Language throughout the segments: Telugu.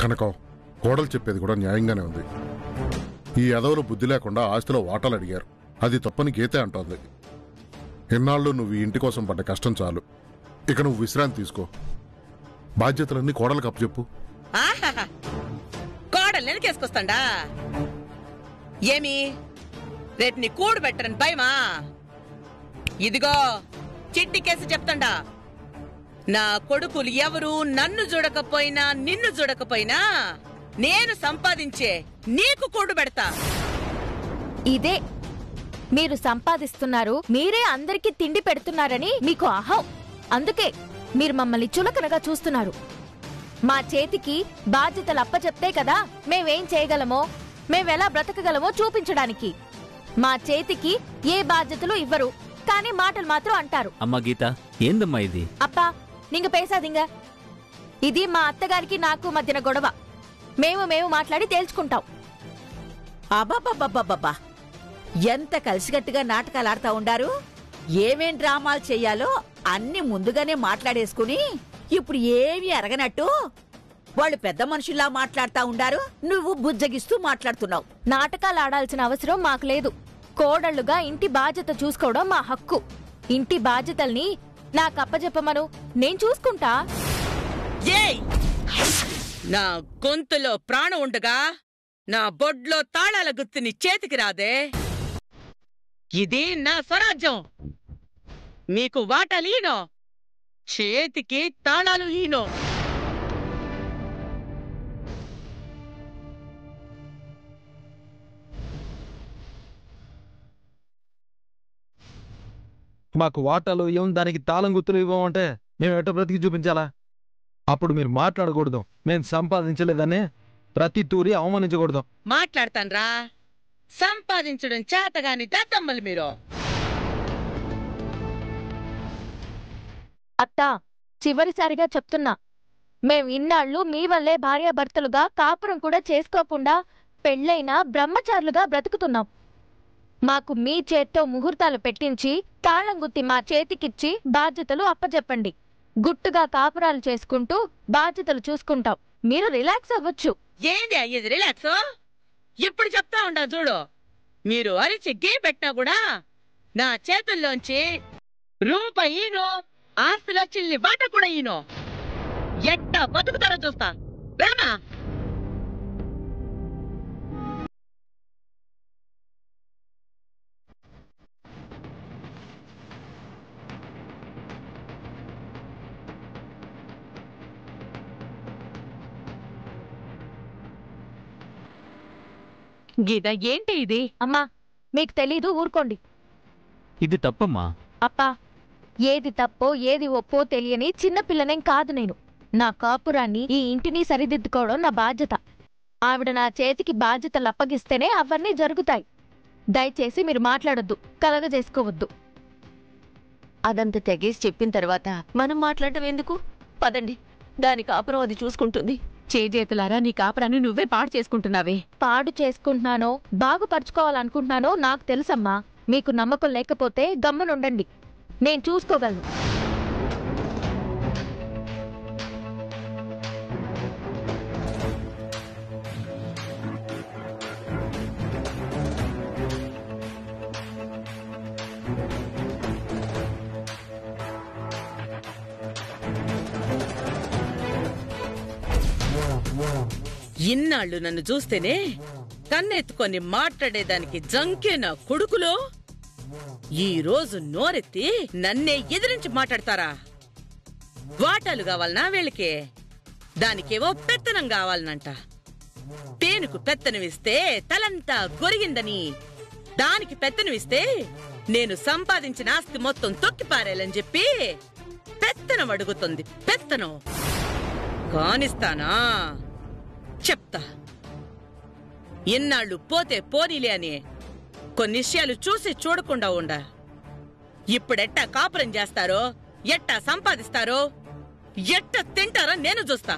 కనకం, కోడలు చెప్పేది కూడా న్యాయంగానే ఉంది. ఈ ఎదవలు బుద్ధి లేకుండా ఆస్తిలో వాటాలు అడిగారు. అది తప్పని గీతే అంటోంది. ఎన్నాళ్ళు నువ్వు ఈ ఇంటి కోసం పడ్డ కష్టం చాలు. ఇక నువ్వు విశ్రాంతి తీసుకో. బాధ్యతలన్నీ కోడలకు అప్పచెప్పు. కోడలు వెనకేసుకొస్తాడా? ఏమి రేపు నీ కూడు పెట్టరని భయమా? ఇదిగో చిట్టి కేసు చెప్తాడా, నా కొడుకులు ఎవరు నన్ను చూడకపోయినా నిన్ను చూడకపోయినా నేను సంపాదించే నీకు కూడు పెడతా. ఇదే మీరు సంపాదిస్తున్నారు, మీరే అందరికీ తిండి పెడుతున్నారని మీకు అహం. అందుకే మీరు మమ్మల్ని చులకనగా చూస్తున్నారు. మా చేతికి బాధ్యతలు అప్పచెప్తే కదా మేమేం చేయగలమో, మేమెలా బ్రతకగలమో చూపించడానికి. మా చేతికి ఏ బాధ్యతలు ఇవ్వరు, కానీ మాటలు మాత్రం అంటారు. అమ్మా గీత, ఏందమ్మా ఇది? అప్పా నీంగ పేసాదింగ. ఇది మా అత్తగారికి నాకు మధ్యన గొడవ. మేము మాట్లాడి తేల్చుకుంటాం. అబ్బబ్బబ్బబ్బబ్బా, ఎంత కలిసికట్టుగా నాటకాలు ఆడుతా ఉండారు. ఏమేం డ్రామాలు చెయ్యాలో అన్ని ముందుగానే మాట్లాడేసుకుని ఇప్పుడు ఏమీ అరగనట్టు వాళ్ళు పెద్ద మనుషుల్లా మాట్లాడుతా ఉండారు. నువ్వు బుజ్జగిస్తూ మాట్లాడుతున్నావు. నాటకాలు ఆడాల్సిన అవసరం మాకు లేదు. కోడళ్లుగా ఇంటి బాధ్యత చూసుకోవడం మా హక్కు. ఇంటి బాధ్యతల్ని నాకు అప్పచెప్పమను, నేను చూసుకుంటా. ఏయ్, నా గొంతులో ప్రాణం ఉండగా నా బొడ్లో తాళాల గుర్తుని చేతికి రాదే. ఇది నా స్వరాజ్యం. మీకు వాటాలు ఈనో, చేతికి తాళాలు ఈనో. మాకు వాటాలు ఏం, దానికి తాళం గుర్తులు ఇవ్వమంటే మేము ఎటో బ్రతికి చూపించాలా? అప్పుడు మీరు మాట్లాడకూడదు. మేము సంపాదించలేదని ప్రతి తూరి అవమానించకూడదు. మాట్లాడతాన్రా, సంపాదించడం చేతగాని దద్దమ్మలు మీరు. అత్తా, చివరిసారిగా చెప్తున్నా, మేం ఇన్నాళ్ళు మీ వల్లే భార్యాభర్తలుగా కాపురం కూడా చేసుకోకుండా పెళ్ళైనా బ్రహ్మచారులుగా బ్రతుకుతున్నాం. మాకు మీ చేత్తో ముహూర్తాలు పెట్టించి తాళం గుత్తి మా చేతికిచ్చి బాధ్యతలు అప్పచెప్పండి. గుట్టుగా కాపురాలు చేసుకుంటూ బాధ్యతలు చూసుకుంటాం. మీరు రిలాక్స్ అవ్వచ్చు. ఏంది అయ్యేది రిలాక్స్? ఇప్పుడు చెప్తా ఉండా చూడు. మీరు అరిచి గీ పెట్టినా కూడా నా చేతుల్లోంచి రూపాయి ఈనో, ఆస్తులొచ్చింది బాట కూడా ఈనో. ఎట్టా బతుకుతారో చూస్తా. రామా, గీత ఏంటి ఇది? అమ్మా, మీకు తెలీదు, ఊరుకోండి. ఇది తప్పమ్మా. అప్పా, ఏది తప్పో ఏది ఒప్పో తెలియని చిన్నపిల్లనేం కాదు నేను. నా కాపురాన్ని, ఈ ఇంటిని సరిదిద్దుకోవడం నా బాధ్యత. ఆవిడ నా చేతికి బాధ్యతలు అప్పగిస్తేనే అవన్నీ జరుగుతాయి. దయచేసి మీరు మాట్లాడొద్దు, కలగజేసుకోవద్దు. అదంతా తెగేసి చెప్పిన తర్వాత మనం మాట్లాడటం ఎందుకు? పదండి, దాని కాపురం అది చూసుకుంటుంది. చేజేతులారా, నీ కాపురాన్ని నువ్వే పాడు చేసుకుంటున్నావే. పాడు చేసుకుంటున్నానో బాగుపరుచుకోవాలనుకుంటున్నానో నాకు తెలుసమ్మా. మీకు నమ్మకం లేకపోతే గమ్మునుండండి, నేను చూసుకోగలను. ఇన్నాళ్ళు నన్ను చూస్తేనే కన్నెత్తుకొని మాట్లాడేదానికి జంకే నా కొడుకులో ఈ రోజు నోరెత్తి నన్నే ఎదిరించి మాట్లాడతారా? వాటాలు కావాలనా వీళ్ళకి? దానికేవో పెత్తనం కావాలనంట. పేనుకు పెత్తనమిస్తే తలంతా గొరిగిందని, దానికి పెత్తనమిస్తే నేను సంపాదించిన ఆస్తి మొత్తం తొక్కిపారేయాలని చెప్పి పెత్తనం అడుగుతుంది. పెత్తనం కానిస్తానా? చెప్తా. ఎన్నాళ్ళు పోతే పోనీలే అని కొన్ని విషయాలు చూసి చూడకుండా ఉండా. ఇప్పుడెట్టా కాపురం చేస్తారో, ఎట్టా సంపాదిస్తారో, ఎట్టా తింటారో నేను చూస్తా.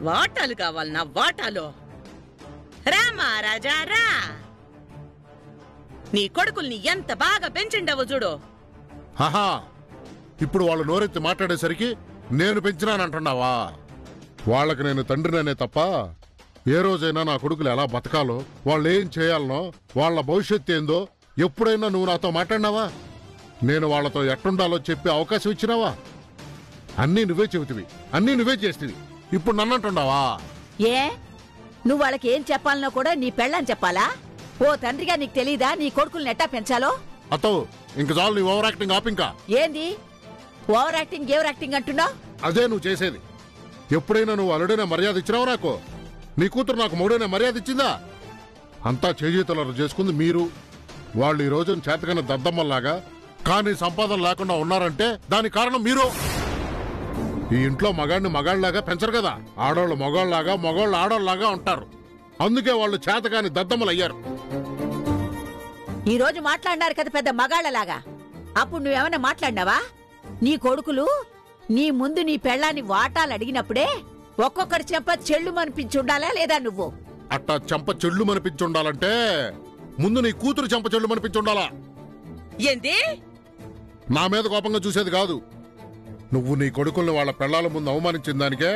వాటాలు కావాలన్నా వాటాలు. రామా రాజా రా. నీ కొడుకుల్ని ఎంత బాగా పెంచిండవో చూడు. ఇప్పుడు వాళ్ళు నోరెత్తి మాట్లాడేసరికి నేను పెంచినానంటున్నావా? వాళ్ళకి నేను తండ్రిననే తప్ప ఏ రోజైనా నా కొడుకులు ఎలా బతకాలో వాళ్ళు ఏం చేయాలనో వాళ్ళ భవిష్యత్తు ఏందో ఎప్పుడైనా నువ్వు నాతో మాట్లాడినావా? నేను వాళ్ళతో ఎట్టుండాలో చెప్పే అవకాశం ఇచ్చినావా? అన్నీ నువ్వే చెబుతివి, అన్నీ నువ్వే చేస్తేవి. ఇప్పుడు నన్నంటున్నావా? ఏ నువ్వు వాళ్ళకి ఏం చెప్పాలనో కూడా నీ పెళ్ళని చెప్పాలా? ఓ తండ్రిగా నీకు తెలీదా నీ కొడుకుల్ని ఎట్టా పెంచాలో? అతో ఇంక చాలు నీ ఓవర్ యాక్టింగ్ ఆపింకా. ఏంది ఓవర్ యాక్టింగ్ గేవర్ యాక్టింగ్ అంటున్నావు? అదే నువ్వు చేసేది. ఎప్పుడైనా నువ్వు అల్లుడైనా మర్యాద ఇచ్చినావు నాకు? నీ కూతురు నాకు మూడైనా మర్యాద ఇచ్చిందా? అంతా చేజేతులరు చేసుకుంది మీరు. వాళ్ళు ఈ రోజున చేతకైన దద్దమ్మల్లాగా కానీ సంపాదన లేకుండా ఉన్నారంటే దానికి కారణం మీరు. ఈ ఇంట్లో మగాడిని మగాళ్ళలాగా పెంచరు కదా. ఆడోళ్ళు మగాళ్ళలాగా, మగోళ్ళు ఆడోళ్ళలాగా ఉంటారు. అందుకే వాళ్ళు చేతకాని దద్దమ్మలు అయ్యారు. ఈ రోజు మాట్లాడినారు కదా పెద్ద మగాళ్ళలాగా. అప్పుడు నువ్వేమన్నా మాట్లాడినావా? నీ కొడుకులు నీ ముందు నీ పెళ్ళాన్ని వాటాలు అడిగినప్పుడే ఒక్కొక్కరి చెంప చెళ్ళు మనిపించుండాలా లేదా నువ్వు? అట్టా చెంప చెళ్ళు మనిపించుండాలంటే ముందు నీ కూతురు చెంప చెళ్ళు మనిపించుండాలా. ఏంది? నా మీద కోపంగా చూసేది కాదు. నువ్వు నీ కొడుకుల్ని వాళ్ళ పెళ్లాల ముందు అవమానించిన దానికే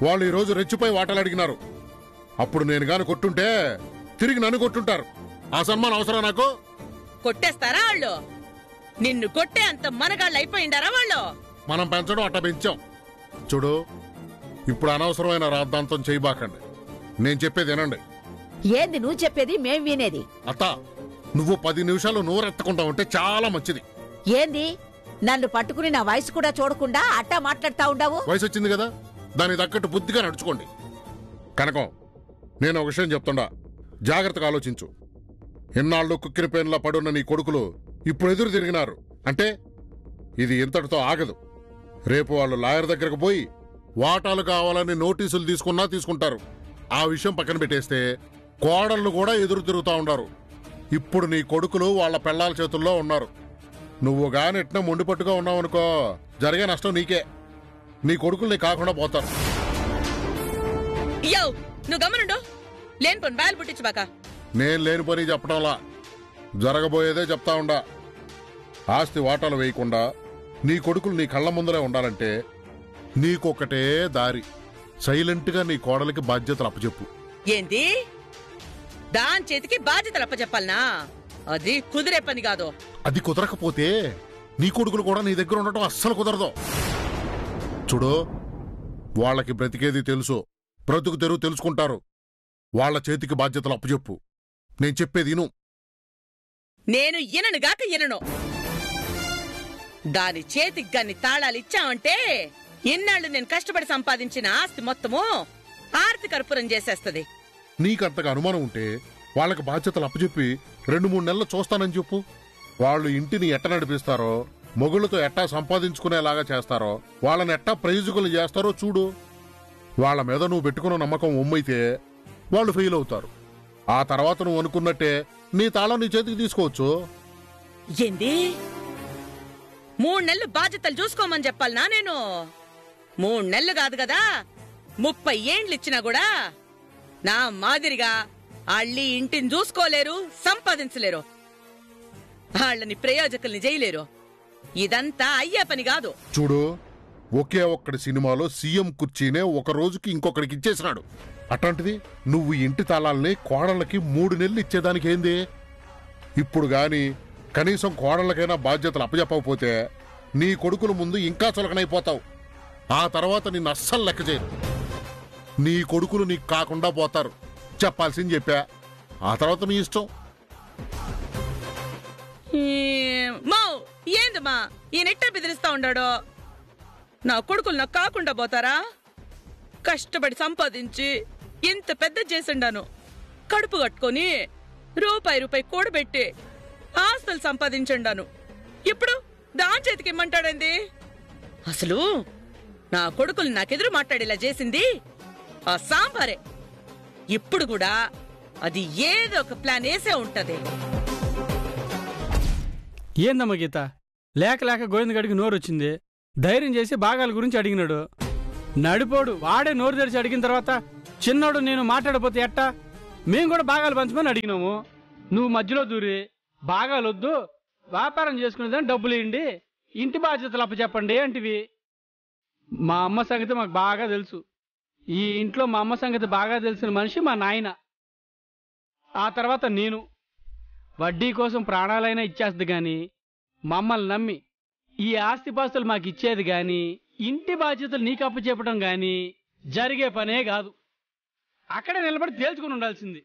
వాళ్ళు ఈ రోజు రెచ్చిపోయి వాటాలు అడిగినారు. అప్పుడు నేను గాని కొట్టుంటే తిరిగి నన్ను కొట్టుంటారు. ఆ సన్మానం అవసరం నాకు? కొట్టేస్తారా వాళ్ళు? నిన్ను కొట్టే అంత మనగాళ్ళు అయిపోయిండారా వాళ్ళు? మనం పెంచడం అట్ట పెంచాం. చూడు, ఇప్పుడు అనవసరమైన రాద్ధాంతం చేయబాకండి. నేను చెప్పేది వినండి. ఏంది నువ్వు చెప్పేది మేం వినేది? అత్త, నువ్వు 10 నిమిషాలు నోరెత్తకుండా ఉంటే చాలా మంచిది. ఏంది నన్ను పట్టుకుని నా వయసు కూడా చూడకుండా అట్టా మాట్లాడుతా ఉండవు? వయసు వచ్చింది కదా, దానికి తగ్గట్టు బుద్ధిగా నడుచుకోండి. కనకం, నేను ఒక విషయం చెప్తుండా, జాగ్రత్తగా ఆలోచించు. ఎన్నాళ్ళు కుక్కిరి పేన్లా పడున్న నీ కొడుకులు ఇప్పుడు ఎదురు తిరిగినారు అంటే ఇది ఇంతటితో ఆగదు. రేపు వాళ్ళు లాయర్ దగ్గరకు పోయి వాటాలు కావాలని నోటీసులు తీసుకున్నా తీసుకుంటారు. ఆ విషయం పక్కన పెట్టేస్తే కోడళ్ళు కూడా ఎదురు తిరుగుతా ఉండారు. ఇప్పుడు నీ కొడుకులు వాళ్ళ పెళ్లాల చేతుల్లో ఉన్నారు. నువ్వు గాని ఎట్నా మొండిపట్టుగా ఉన్నావనుకో, జరిగే నష్టం నీకే. నీ కొడుకుల్ని కాకుండా పోతారు. యో, నువ్వు గమనుండు. లేని పని బాయలు పుట్టించుబాక. నేను లేని పని చెప్పడంలా, జరగబోయేదే చెప్తా ఉండా. ఆస్తి వాటాలు వేయకుండా నీ కొడుకులు నీ కళ్ళ ముందరే ఉండాలంటే నీకొకటే దారి. సైలెంట్గా నీ కోడలికి బాధ్యతలు అప్పచెప్పు. ఏంది? దాని చేతికి బాధ్యతలు అప్పచెప్పాలనా? అది కుదిరే పని కాదు. అది కుదరకపోతే నీ కొడుకులు కూడా నీ దగ్గర ఉండటం అస్సలు కుదరదు. చూడు, వాళ్ళకి బ్రతికేది తెలుసు, బ్రతుకు తెరువు తెలుసుకుంటారు. వాళ్ళ చేతికి బాధ్యతలు అప్పచెప్పు. నేను చెప్పేది ఇను. నేను ఇననుగాక ఇనను. దాని చేతికి గాని తాళాలు ఇచ్చావంటే ఇన్నాళ్ళు నేను కష్టపడి సంపాదించిన ఆస్తి మొత్తము ఆర్తి కర్పూరం చేసేస్తది. నీకంతగా అనుమానం ఉంటే వాళ్ళకి బాధ్యతలు అప్పచెప్పి 2-3 నెలలు చూస్తానని చెప్పు. వాళ్ళు ఇంటిని ఎట్ట నడిపిస్తారో, మొగుళ్ళతో ఎట్టా సంపాదించుకునేలాగా చేస్తారో, వాళ్ళని ఎట్టా ప్రయోజకులు చేస్తారో చూడు. వాళ్ళ మీద నువ్వు పెట్టుకున్న నమ్మకం ఒమ్మైతే వాళ్ళు ఫెయిల్ అవుతారు. ఆ తర్వాత నువ్వు అనుకున్నట్టే నీ తాళం నీ చేతికి తీసుకోవచ్చు. ఏంది? 3 నెలలు బాధ్యతలు చూసుకోమని చెప్పాలనా నేను? 3 నెలలు కాదు కదా, 30 ఏండ్లు ఇచ్చినా కూడా నా మాదిరిగా వాళ్ళీ ఇంటిని చూసుకోలేరు, సంపాదించలేరు. వాళ్ళని ప్రయోజకుల్ని చేయలేరు. ఇదంతా అయ్యే పని కాదు. చూడు, ఒకే ఒక్కడి సినిమాలో సీఎం కుర్చీనే ఒక రోజుకి ఇంకొకడికి ఇచ్చేసినాడు. అట్లాంటిది నువ్వు ఇంటి తాళాలని కోడళ్ళకి 3 నెలలు ఇచ్చేదానికి ఏంది? ఇప్పుడు గాని కనీసం కోడళ్ళకైనా బాధ్యతలు అప్పచెప్పకపోతే నీ కొడుకుల ముందు ఇంకా చులకనైపోతావు. ఆ తర్వాత నిన్ను అస్సలు లెక్క చేయరు. నీ కొడుకులు నీకు కాకుండా పోతారు. చెప్పాల్సింది చెప్పా, ఆ తర్వాత మీ ఇష్టం. ఏందమ్మా ఈ నెట్ట బెదిరిస్తా ఉండాడో? నా కొడుకులు నాకు కాకుండా పోతారా? కష్టపడి సంపాదించి ఇంత పెద్ద చేసిండాను. కడుపు కట్టుకొని రూపాయి కూడబెట్టి ఆస్తులు సంపాదించండాను. ఇప్పుడు దాని చేతికి ఇమ్మంటాడండి? అసలు నా కొడుకులు నాకెదురు మాట్లాడేలా చేసింది ఆ సాంబారే. ఇప్పుడు కూడా అది ఏదో ఒక ప్లాన్ వేసే ఉంటది. ఏందమ్మా గీత, లేక లేక గోవిందగడికి నోరు వచ్చింది. ధైర్యం చేసి భాగాల గురించి అడిగినాడు. నడిపోడు వాడే నోరు తెరిచి అడిగిన తర్వాత చిన్నోడు నేను మాట్లాడపోతే ఎట్టా? మేము కూడా భాగాలు పంచమని అడిగినాము. నువ్వు మధ్యలో దూరి భాగాలు వద్దు, వ్యాపారం చేసుకునేదాన్ని డబ్బులు ఇవ్వండి, ఇంటి బాధ్యతలు అప్పచెప్పండి అంటివి. మా అమ్మ సంగతి మాకు బాగా తెలుసు. ఈ ఇంట్లో మా అమ్మ సంగతి బాగా తెలిసిన మనిషి మా నాయన. ఆ తర్వాత నేను. వడ్డీ కోసం ప్రాణాలైనా ఇచ్చేస్తుంది గాని మమ్మల్ని నమ్మి ఈ ఆస్తిపాస్తులు మాకు ఇచ్చేది గాని ఇంటి బాధ్యతలు నీకు అప్పచెప్పడం గాని జరిగే పనే కాదు. అక్కడే నిలబడి తేల్చుకుని ఉండాల్సింది.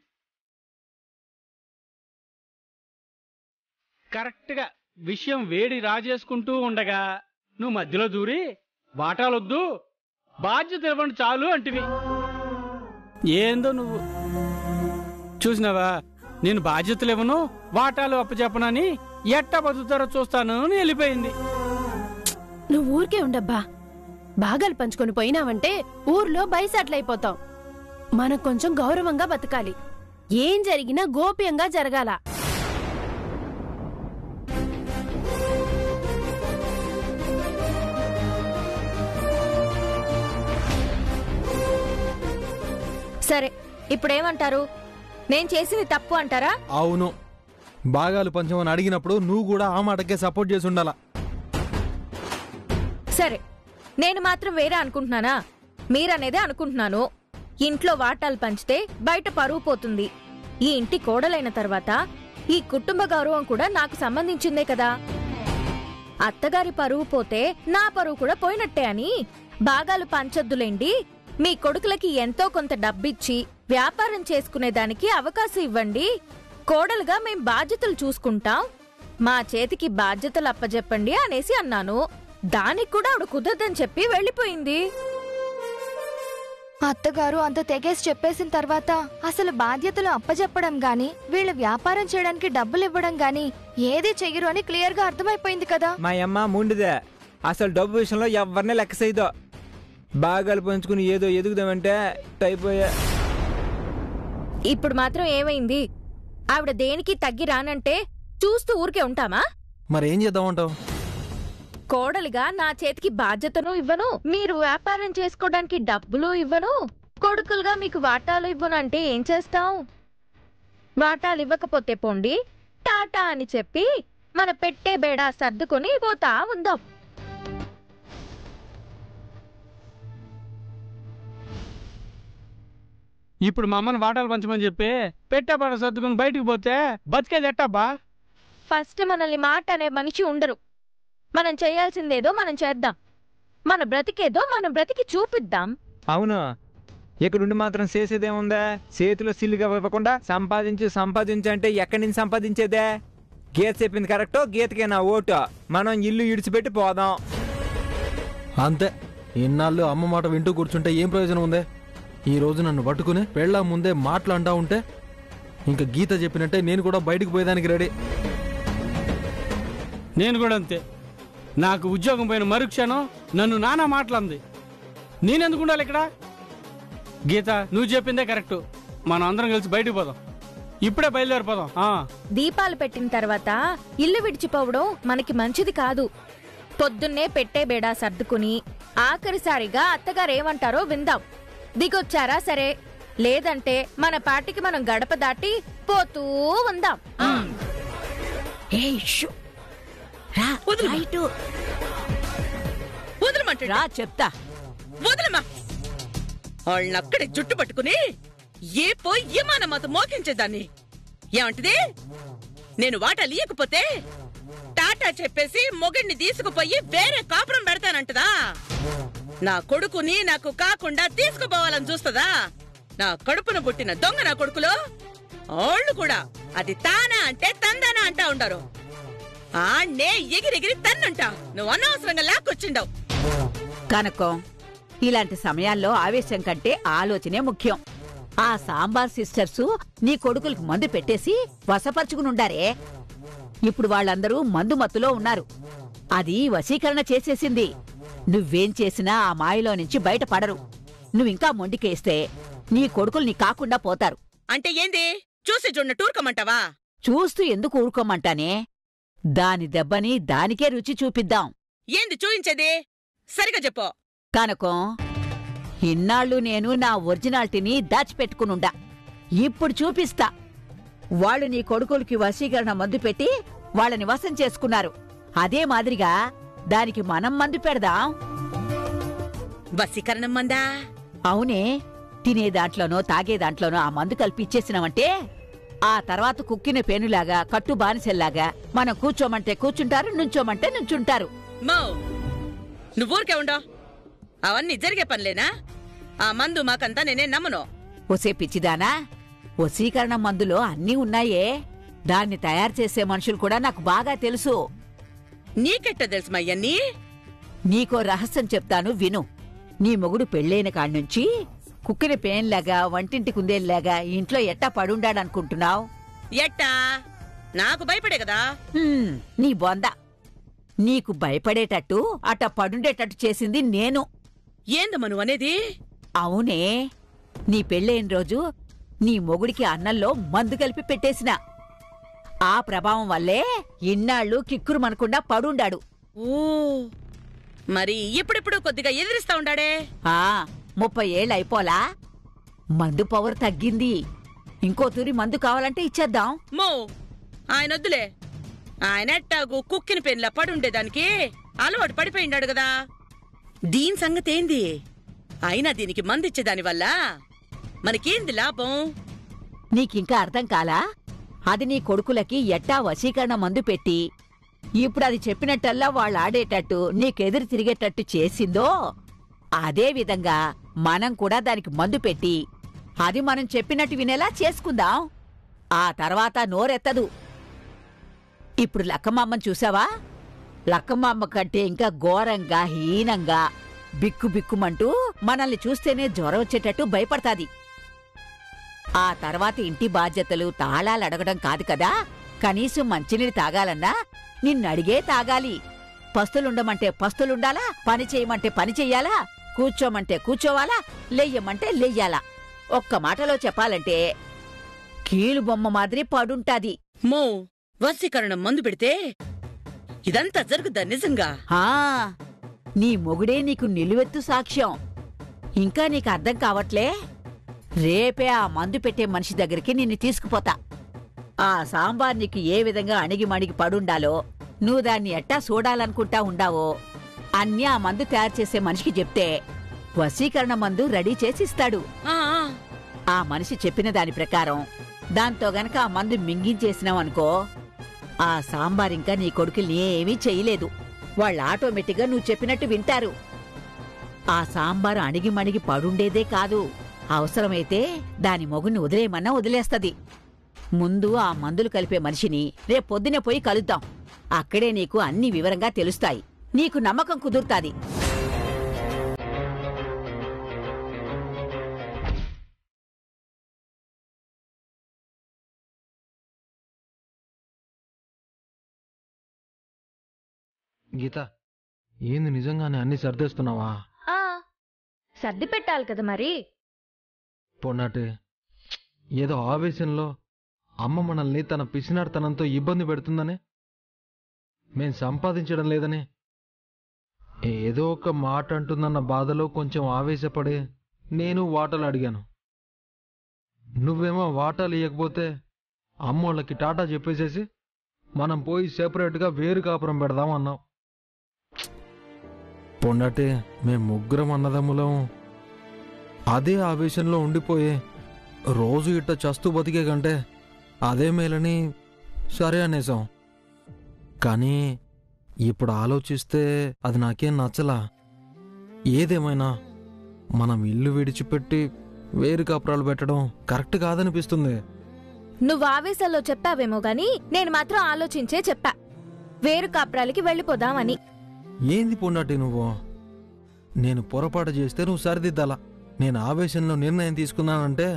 కరెక్ట్గా విషయం వేడి రాజేసుకుంటూ ఉండగా నువ్వు మధ్యలో దూరి వాటాలొద్దు బాధ్యత ఇవ్వండి చాలు అంటివి. ఏందో నువ్వు చూసినావా, నేను బాధ్యతలు ఇవ్వను వాటాలు అప్పచెప్పనని ఎట్టా బతుకుతారో చూస్తాను అని వెళ్ళిపోయింది. నువ్వు ఊరికే ఉండబ్బా. భాగాలు పంచుకొని పోయినావంటే ఊర్లో బైసాట్లయిపోతాం. మనం కొంచెం గౌరవంగా బతకాలి. ఏం జరిగినా గోప్యంగా జరగాల. సరే, ఇప్పుడేమంటారు? నేను చేసింది తప్పు అంటారా? అవును, భాగాలు పంచమని అడిగినప్పుడు నువ్వు కూడా ఆ మాటకే సపోర్ట్ చేసి ఉండాలా. సరే, నేను మాత్రం వేరే అనుకుంటున్నానా? మీరనేదే అనుకుంటున్నాను. ఇంట్లో వాటాలు పంచితే బయట పరువు పోతుంది. ఈ ఇంటి కోడలైన తర్వాత ఈ కుటుంబ గౌరవం కూడా నాకు సంబంధించిందే కదా. అత్తగారి పరువు పోతే నా పరువు కూడా పోయినట్టే అని భాగాలు పంచొద్దులేండి, మీ కొడుకులకి ఎంతో కొంత డబ్బిచ్చి వ్యాపారం చేసుకునేదానికి అవకాశం ఇవ్వండి. కోడలుగా మేం బాధ్యతలు చూసుకుంటాం, మా చేతికి బాధ్యతలు అప్పజెప్పండి అనేసి అన్నాను. దానికి కూడా ఆవిడ కుదరదని చెప్పి వెళ్ళిపోయింది. అత్తగారు అంత తెగేసి చెప్పేసిన తర్వాత అసలు బాధ్యతలు అప్పజెప్పడం గాని వీళ్ళు వ్యాపారం చేయడానికి డబ్బులు ఇవ్వడం గాని ఏది చెయ్యరు అని క్లియర్ గా అర్థమైపోయింది కదా. మా అమ్మ ముండిదే, అసలు డబ్బు విషయంలో ఎవరినే లెక్క చేయదో. బాగాలు పంచుకుని ఏదో ఎదుగుదామంటే అయిపోయా. ఇప్పుడు మాత్రం ఏమైంది? ఆవిడ దేనికి తగ్గి రానంటే చూస్తూ ఊరికే ఉంటామా? మరేం చేద్దామంటావు? కోడలిగా నా చేతికి బాధ్యతను ఇవ్వను, మీరు వ్యాపారం చేసుకోవడానికి డబ్బులు ఇవ్వను, కొడుకులుగా మీకు వాటాలు ఇవ్వను అంటే ఏం చేస్తాం? వాటాలు ఇవ్వకపోతే పోండి, టాటా అని చెప్పి మన పెట్టే బేడా సర్దుకొని పోతా ఉందాం. ఇప్పుడు మా అమ్మని వాటాలు పంచమని చెప్పి పెట్టా పడ సర్దుకుని బయటికి పోతే బతికేది ఎట్టాబ్బా? ఫస్ట్ మనల్ని మాట అనే మనిషి ఉండరు. మనం చేయాల్సిందేదో మనం చేద్దాం, మన బ్రతికేదో మనం బ్రతికి చూపిద్దాం. అవును, ఇక్కడుండి మాత్రం చేసేదేముందా? చేతిలో సిల్లుగా ఇవ్వకుండా సంపాదించంటే ఎక్కడి నుంచి సంపాదించేదే? గీత చెప్పింది కరెక్టో, గీతకే నా ఓటు. మనం ఇల్లు ఇడిచిపెట్టి పోదాం అంతే. ఇన్నాళ్ళు అమ్మ మాట వింటూ కూర్చుంటే ఏం ప్రయోజనం ఉందే? ఈ రోజు నన్ను పట్టుకుని పెళ్ళా ముందే మాట్లాడుతూ ఉంటే ఇంకా గీత చెప్పినట్టే నేను కూడా బయటికి పోయేదానికి రెడీ. నేను కూడా అంతే. నాకు ఉద్యోగం పోయిన మరుక్షణం నన్ను నానా మాటలంది. నేనెందుకు ఉండాలి ఇక్కడ? గీత, నువ్వు చెప్పిందే కరెక్టు. మనం అందరం కలిసి బయటికి పోదాం. ఇప్పుడే బయలుదేరిపోదాం. దీపాలు పెట్టిన తర్వాత ఇల్లు విడిచిపోవడం మనకి మంచిది కాదు. పొద్దున్నే పెట్టే బేడా సర్దుకుని ఆఖరిసారిగా అత్తగారేమంటారో విందాం. దిగొచ్చారా సరే, లేదంటే మన పాటికి మనం గడప దాటి పోతూ ఉందాం. వదలమంటా చెప్తా. వదలమా. వాళ్ళక్కడే జుట్టు పట్టుకుని ఏ పోయి ఏమానమాత మోకించేదాన్ని. ఏమంటది? నేను వాటాలు ఇయ్యకపోతే టాటా చెప్పేసి మొగడిని తీసుకుపోయి వేరే కాపురం పెడతానంటదా? నా కొడుకుని నాకు కాకుండా తీసుకుపోవాలని చూస్తదా? నా కడుపును పుట్టిన దొంగ నా కొడుకులు వాళ్ళు కూడా అది తానా అంటే తందానా అంటా ఉండారు. ఆన్నే ఎగిరెగిరి తన్నంటా. నువ్వు అనవసరంగా లాక్కొచ్చిండవు. కనకం, ఇలాంటి సమయాల్లో ఆవేశం కంటే ఆలోచనే ముఖ్యం. ఆ సాంబార్ సిస్టర్సు నీ కొడుకులకు మందు పెట్టేసి వశపరుచుకునుండారే. ఇప్పుడు వాళ్ళందరూ మందు మత్తులో ఉన్నారు. అది వశీకరణ చేసేసింది. నువ్వేం చేసినా ఆ మాయలో నుంచి బయటపడరు. నువ్వింకా మొండికేస్తే నీ కొడుకులు నీ కాకుండా పోతారు. అంటే ఏంది? చూసి చూడ టూరుకోమంటావా? చూస్తూ ఎందుకు ఊరుకోమంటానే? దాని దెబ్బని దానికే రుచి చూపిద్దాం. ఏంది చూయించేది? సరిగా చెప్పు. కనకం, ఇన్నాళ్ళు నేను నా ఒరిజినాలిటీని దాచిపెట్టుకునుండా. ఇప్పుడు చూపిస్తా. వాళ్ళు నీ కొడుకులకి వశీకరణ మందు పెట్టి వాళ్ళని వశం చేసుకున్నారు. అదే మాదిరిగా దానికి మనం మందు పెడదాం. వశీకరణం మందా? అవునే, తినే దాంట్లోనో తాగే దాంట్లోనో ఆ మందు కలిపి ఇచ్చేసినామంటే ఆ తర్వాత కుక్కిన పేనులాగా కట్టు బానిసెల్లాగా మనం కూర్చోమంటే కూర్చుంటారు, నుంచోమంటే నుంచుంటారు. మో నువ్వూరికే ఉండో. అవన్నీ జరిగే పనిలేనా? ఆ మందు మాకంతా నేనే నమ్మను. ఒసే పిచ్చిదానా, వశీకరణ మందులో అన్నీ ఉన్నాయే. దాన్ని తయారు చేసే మనుషులు కూడా నాకు బాగా తెలుసు. నీకెట్ట తెలుసు మయ్యన్నీ? నీకో రహస్యం చెప్తాను విను. నీ మొగుడు పెళ్ళైన కాడ్నుంచి కుక్కిన పేన్లాగా వంటింటి కుందేల్లాగా ఇంట్లో ఎట్టా పడుండాడనుకుంటున్నావు? ఎట్టా? నాకు భయపడే కదా. నీ బొంద. నీకు భయపడేటట్టు అట్ట పడుండేటట్టు చేసింది నేను. ఏందమ్మా నువ్వనేది? అవునే, నీ పెళ్ళైన రోజు నీ మొగుడికి అన్నంలో మందు కలిపి పెట్టేసిన. ఆ ప్రభావం వల్లే ఇన్నాళ్ళు కిక్కురు మనకుండా పడుండాడు. ఓ, మరి ఇప్పుడిప్పుడు కొద్దిగా ఎదిరిస్తా ఉండాడే. 30 ఏళ్ళు అయిపోలా, మందు పవర్ తగ్గింది. ఇంకో తూరి మందు కావాలంటే ఇచ్చేద్దాం. మో ఆయన వద్దులే. ఆయన ఎట్టాగు కుక్కిన పెన్లా పడుండేదానికి అలవాటు పడిపోయిండాడు కదా. దీని సంగతి ఏంది? అయినా దీనికి మందిచ్చేదాని వల్ల మనకేంది లాభం? నీకింకా అర్థం కాలా? అది నీ కొడుకులకి ఎట్టా వశీకరణ మందు పెట్టి ఇప్పుడు అది చెప్పినట్టల్లా వాళ్ళు ఆడేటట్టు నీకెదురు తిరిగేటట్టు చేసిందో అదే విధంగా మనం కూడా దానికి మందు పెట్టి అది మనం చెప్పినట్టు వినేలా చేసుకుందాం. ఆ తర్వాత నోరెత్తదు. ఇప్పుడు లక్కమ్మమ్మని చూసావా? లక్కమ్మమ్మ కంటే ఇంకా ఘోరంగా హీనంగా బిక్కు బిక్కుమంటూ మనల్ని చూస్తేనే జ్వరం వచ్చేటట్టు భయపడతాది. ఆ తర్వాత ఇంటి బాధ్యతలు తాళాలు అడగడం కాదు కదా, కనీసం మంచినీళ్ళు తాగాలన్నా నిన్నడిగే తాగాలి. పస్తులుండమంటే పస్తులుండాలా, పని చేయమంటే పని చెయ్యాలా, కూర్చోమంటే కూర్చోవాలా, లెయ్యమంటే లెయ్యాలా. ఒక్క మాటలో చెప్పాలంటే కీలు బొమ్మ మాదిరి పడుంటాది. మో వశీకరణం మందు పెడితే ఇదంతా జరుగుద్దా నిజంగా? నీ మొగుడే నీకు నిలువెత్తు సాక్ష్యం. ఇంకా నీకు అర్థం కావట్లే? రేపే ఆ మందు పెట్టే మనిషి దగ్గరికి నిన్ను తీసుకుపోతా. ఆ సాంబార్ నీకు ఏ విధంగా అణిగిమణిగి పడుండాలో, నువ్వు దాన్ని ఎట్టా చూడాలనుకుంటా ఉండావో అన్నీ ఆ మందు తయారు చేసే మనిషికి చెప్తే వశీకరణ మందు రెడీ చేసిస్తాడు. ఆ మనిషి చెప్పిన దాని ప్రకారం దాంతో గనక ఆ మందు మింగించేసినావనుకో, ఆ సాంబార్ ఇంకా నీ కొడుకుల్ని ఏమీ చెయ్యలేదు. వాళ్ళు ఆటోమేటిక్గా నువ్వు చెప్పినట్టు వింటారు. ఆ సాంబారు అణిగిమణిగి పడుండేదే కాదు, అవసరమైతే దాని మొగుని వదిలేయమన్నా వదిలేస్తది. ముందు ఆ మందులు కలిపే మనిషిని రేపొద్దునే పోయి కలుద్దాం. అక్కడే నీకు అన్ని వివరంగా తెలుస్తాయి. నీకు నమ్మకం కుదురుతాది. గీత, ఏంది నిజంగానే అన్ని సర్దేస్తున్నావా? సర్ది పెట్టాలి కదా మరి. పొన్నాటి, ఏదో ఆవేశంలో అమ్మ మనల్ని తన పిసినార్తనంతో ఇబ్బంది పెడుతుందని, మేం సంపాదించడం లేదని, ఏదో ఒక మాట అంటుందన్న బాధలో కొంచెం ఆవేశపడి నేను వాటాలు అడిగాను. నువ్వేమో వాటాలు ఇవ్వకపోతే అమ్మోళ్ళకి టాటా చెప్పేసేసి మనం పోయి సెపరేట్గా వేరు కాపురం పెడదాం అన్నావు. పొన్నటే మేం ముగ్గురం అన్నదమ్ములం అదే ఆవేశంలో ఉండిపోయే రోజు ఇట్ట చస్తూ బతికే కంటే అదే మేలని సరే అనేసాం. కానీ ఇప్పుడు ఆలోచిస్తే అది నాకేం నచ్చలా. ఏదేమైనా మనం ఇల్లు విడిచిపెట్టి వేరు కాపురాలు పెట్టడం కరెక్ట్ కాదనిపిస్తుంది. నువ్వు ఆవేశాల్లో చెప్పావేమో గాని నేను మాత్రం ఆలోచించే చెప్పా, వేరు కాపురాలకి వెళ్ళిపోదామని. ఏంది పొన్నాటి నువ్వు? నేను పొరపాటు చేస్తే నువ్వు సరిదిద్దాలా. నేను ఆవేశంలో నిర్ణయం తీసుకున్నానంటే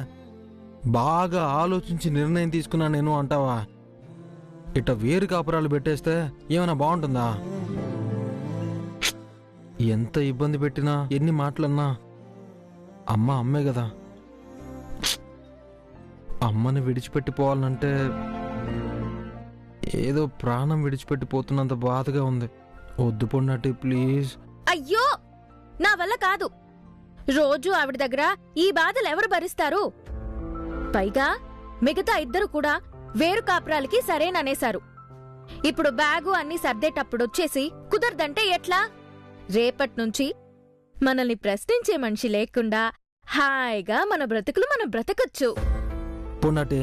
బాగా ఆలోచించి నిర్ణయం తీసుకున్నా నేను అంటావా? ఇట్ట వేరు కాపురాలు పెట్టేస్తే ఏమైనా బాగుంటుందా? ఎంత ఇబ్బంది పెట్టినా ఎన్ని మాటలన్నా అమ్మ అమ్మే కదా. అమ్మని విడిచిపెట్టిపోవాలంటే ఏదో ప్రాణం విడిచిపెట్టిపోతున్నంత బాధగా ఉంది. వద్దు పొన్నటి ప్లీజ్. అయ్యో, నా వల్ల కాదు. రోజు ఆవిడ దగ్గర ఈ బాధలు ఎవరు భరిస్తారు? పైగా మిగతా ఇద్దరు కూడా వేరు కాపురాలకి సరేననేశారు. ఇప్పుడు బ్యాగు అన్ని సర్దేటప్పుడొచ్చేసి కుదరదంటే ఎట్లా? రేపట్నుంచి మనల్ని ప్రశ్నించే మనిషి లేకుండా హాయిగా మన బ్రతుకులు మనం బ్రతకచ్చు. పొన్నాటి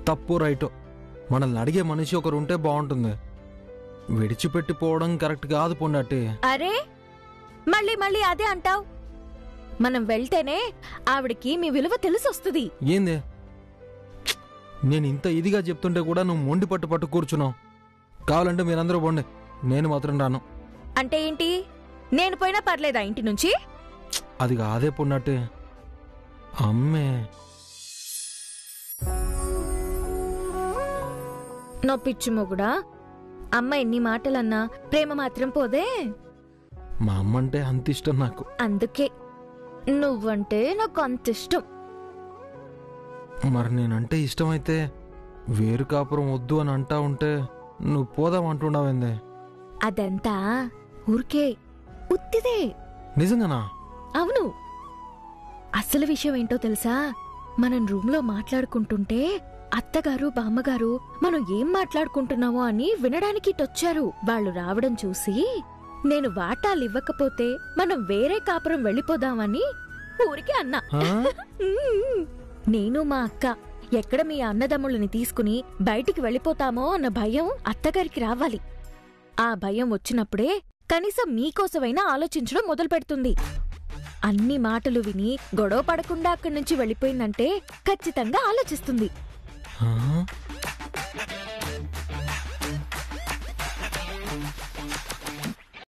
తప్పు రైటో మనల్ని అడిగే మనిషి ఒకరు ఉంటే బాగుంటుంది. విడిచిపెట్టి పోవడం కరెక్ట్ కాదు పొన్నాటి. అరే మళ్ళీ మళ్ళీ అదే అంటావ్. మనం వెళ్తేనే ఆవిడకి మీ విలువ తెలిసొస్తుంది. ఏంది నేను ఇంత ఇదిగా చెప్తుంటే కూడా నువ్వు మొండి పట్టు కూర్చున్నావు. కావాలంటే మీరందరూ పోండి, నేను మాత్రం రాను. అంటే ఏంటి? నేను పోయినా పర్లేదా ఇంటి నుంచి? అది కాదే పొన్నట్టే. అమ్మే నా పిచ్చి మొగుడా, అమ్మ ఎన్ని మాటలన్నా ప్రేమ మాత్రం పోదే. మా అమ్మ అంటే అంత ఇష్టం నాకు. అందుకే నువ్వంటే నాకు అంత ఇష్టం. మరి నేనంటే ఇష్టమైతే వేరు కాపురం వద్దు అని అంటా ఉంటే నువ్వు పోదాం అంటున్నావేందే? అదంతా ఊరికే ఉత్తిదే. నిజంగానా? అవును. అసలు విషయం ఏంటో తెలుసా? మనం రూమ్లో మాట్లాడుకుంటుంటే అత్తగారు బామ్మగారు మనం ఏం మాట్లాడుకుంటున్నామో అని వినడానికి ఇటొచ్చారు. వాళ్ళు రావడం చూసి నేను వాటాలివ్వకపోతే మనం వేరే కాపురం వెళ్ళిపోదామని ఊరికే అన్నా. నేను మా అక్క ఎక్కడ మీ అన్నదమ్ముళ్ళని తీసుకుని బయటికి వెళ్ళిపోతామో అన్న భయం అత్తగారికి రావాలి. ఆ భయం వచ్చినప్పుడే కనీసం మీకోసమైనా ఆలోచించడం మొదలు పెడుతుంది. అన్ని మాటలు విని గొడవ పడకుండా అక్కడి నుంచి వెళ్ళిపోయిందంటే ఖచ్చితంగా ఆలోచిస్తుంది.